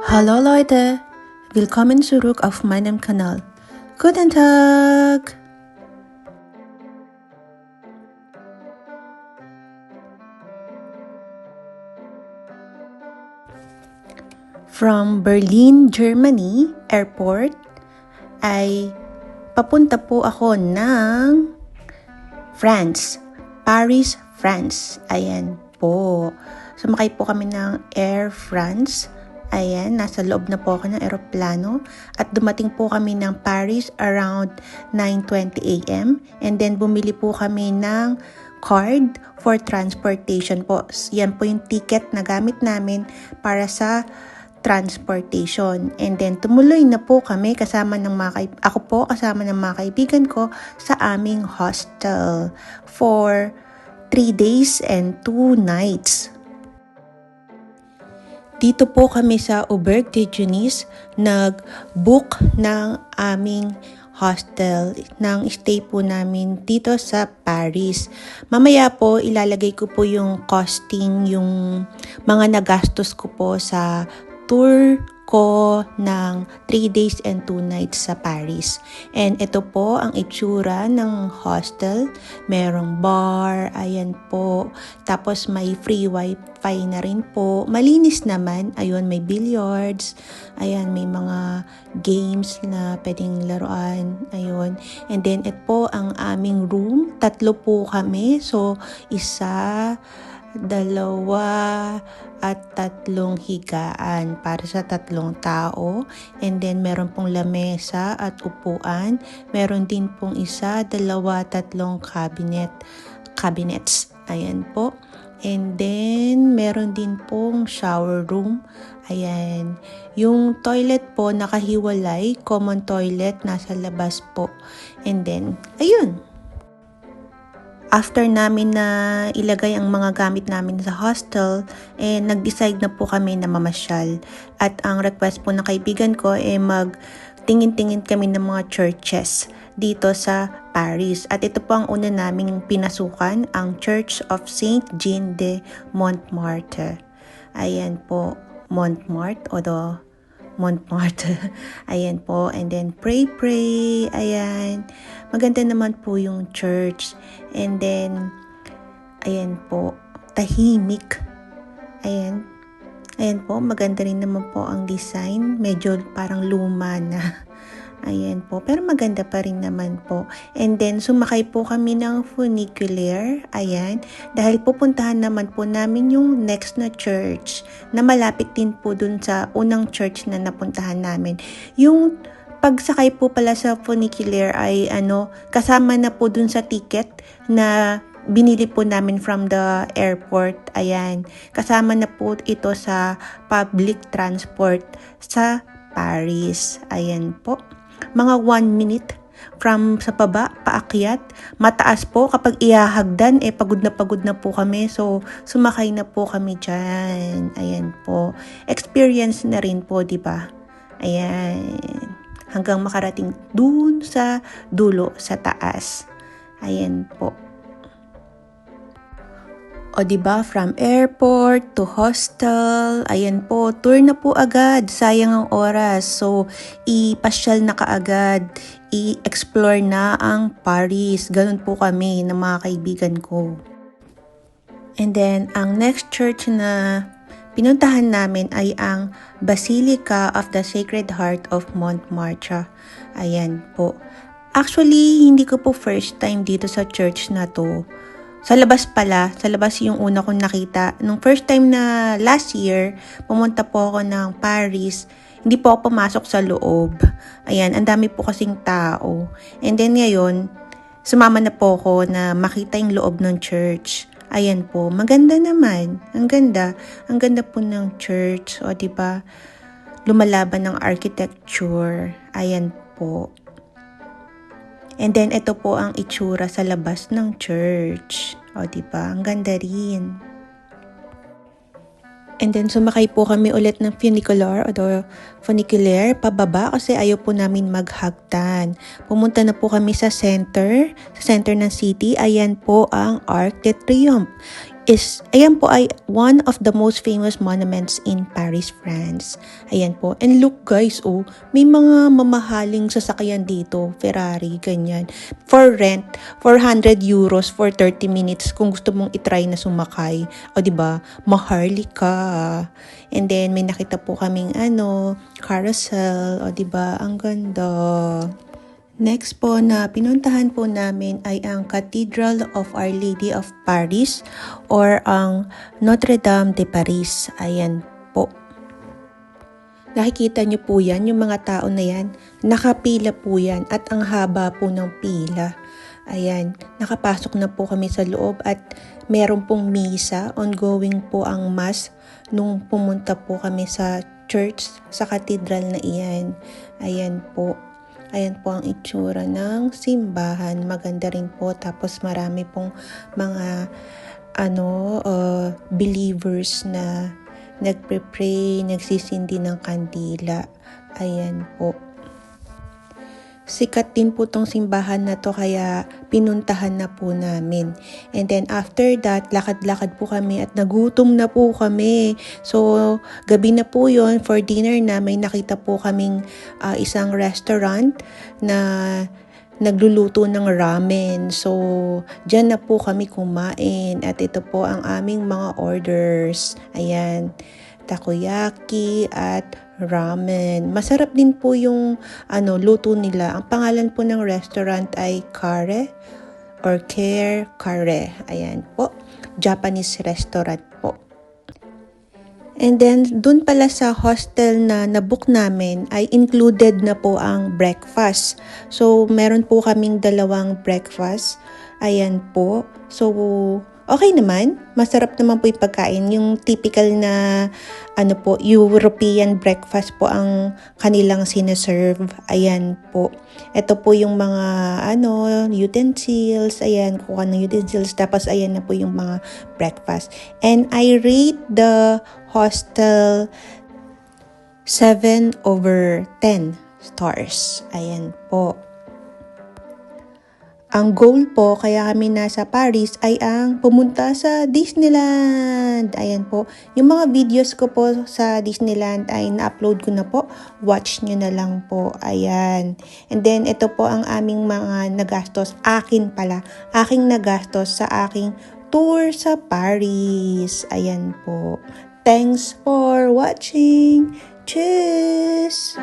Hallo Leute, willkommen zurück auf meinem Kanal. Guten Tag! From Berlin, Germany, airport, ay papunta po ako ng France, Paris, France. Ayan po. Sumakay po kami ng Air France. Ayan, nasa loob na po ako ng eroplano at dumating po kami ng Paris around 9:20 a.m. and then bumili po kami ng card for transportation po. Yan po yung ticket na gamit namin para sa transportation. And then tumuloy na po kami kasama ng kasama ng mga kaibigan ko sa aming hostel for 3 days and 2 nights. Dito po kami sa Auberge de Jeunesse nag-book ng aming hostel, ng stay po namin dito sa Paris. Mamaya po ilalagay ko po yung costing, yung mga nagastos ko po sa tour ko ng 3 days and 2 nights sa Paris. And ito po ang itsura ng hostel. Merong bar, ayan po. Tapos may free wifi na rin po. Malinis naman, ayun, may billiards. Ayan, may mga games na pwedeng laruan. Ayun. And then ito po ang aming room. 3 po kami. So, 1, 2, at 3 higaan para sa 3 tao. And then meron pong lamesa at upuan. Meron din pong 1, 2, 3 cabinets. Ayan po. And then meron din pong shower room. Ayan. Yung toilet po nakahiwalay. Common toilet nasa labas po. And then, ayun. After namin na ilagay ang mga gamit namin sa hostel, nag-decide na po kami na mamasyal. At ang request po ng kaibigan ko magtingin-tingin kami ng mga churches dito sa Paris. At ito po ang una naming pinasukan, ang Church of Saint Jean de Montmartre. Ayan po, Montmartre. Ayan po. And then pray. Ayan. Maganda naman po yung church. And then, ayan po, tahimik. Ayan. Ayan po, maganda rin naman po ang design. Medyo parang luma na. Ayan po, pero maganda pa rin naman po. And then, sumakay po kami ng funicular. Ayan, dahil pupuntahan naman po namin yung next na church na malapit din po dun sa unang church na napuntahan namin. Yung pagsakay po pala sa funicular ay kasama na po dun sa ticket na binili po namin from the airport. Ayan, kasama na po ito sa public transport sa Paris. Ayan po. Mga 1 minute from sa baba, paakyat. Mataas po kapag ihahagdan, pagod na po kami. So, sumakay na po kami dyan. Ayan po. Experience na rin po, di ba? Ayan. Hanggang makarating dun sa dulo, sa taas. Ayan po. O diba, from airport to hostel, ayan po, tour na po agad, sayang ang oras. So, ipasyal na kaagad, i-explore na ang Paris. Ganun po kami ng mga kaibigan ko. And then, ang next church na pinuntahan namin ay ang Basilica of the Sacred Heart of Montmartre. Ayan po. Actually, hindi ko po first time dito sa church na to. Sa labas yung una kong nakita. Nung first time na last year, pumunta po ako ng Paris, hindi po ako pumasok sa loob. Ayan, ang dami po kasing tao. And then ngayon, sumama na po ako na makita yung loob ng church. Ayan po, maganda naman. Ang ganda po ng church. O diba, lumalaban ng architecture. Ayan po. And then, ito po ang itsura sa labas ng church. O, diba? Ang ganda rin. And then, sumakay po kami ulit ng funicular pababa kasi ayaw po namin maghagdan. Pumunta na po kami sa center ng city. Ayan po ang Arc de Triomphe. ayan po ay one of the most famous monuments in Paris, France. Ayan po. And look guys, oh, may mga mamahaling sasakyan dito, Ferrari, ganyan. For rent, 400 euros for 30 minutes kung gusto mong itry na sumakay. O diba, maharli ka. And then may nakita po kaming carousel, o diba, ang ganda. Next po na pinuntahan po namin ay ang Cathedral of Our Lady of Paris or ang Notre Dame de Paris. Ayan po. Nakikita niyo po yan, yung mga tao na yan. Nakapila po yan at ang haba po ng pila. Ayan, nakapasok na po kami sa loob at meron pong misa. Ongoing po ang mass nung pumunta po kami sa church, sa cathedral na iyan. Ayan po. Ayan po ang itsura ng simbahan. Maganda rin po. Tapos marami pong mga believers na nagpe-pray, nagsisindi ng kandila. Ayan po. Sikat din po tong simbahan na to kaya pinuntahan na po namin. And then after that, lakad-lakad po kami at nagutom na po kami. So, gabi na po yon for dinner na may nakita po kaming isang restaurant na nagluluto ng ramen. So, dyan na po kami kumain at ito po ang aming mga orders. Ayan, takoyaki at ramen. Masarap din po yung luto nila. Ang pangalan po ng restaurant ay Kare or Care Kare. Ayan po. Japanese restaurant po. And then, dun pala sa hostel na nabook namin ay included na po ang breakfast. So, meron po kaming 2 breakfast. Ayan po. So, okay naman. Masarap naman po yung pagkain. Yung typical na European breakfast po ang kanilang sineserve. Ayan po. Ito po yung mga utensils. Ayan, kuha ng utensils. Tapos ayan na po yung mga breakfast. And I rate the hostel 7/10 stars. Ayan po. Ang goal po, kaya kami nasa Paris, ay ang pumunta sa Disneyland. Ayan po. Yung mga videos ko po sa Disneyland ay na-upload ko na po. Watch nyo na lang po. Ayan. And then, ito po ang aming mga nagastos. Aking nagastos sa aking tour sa Paris. Ayan po. Thanks for watching. Cheers!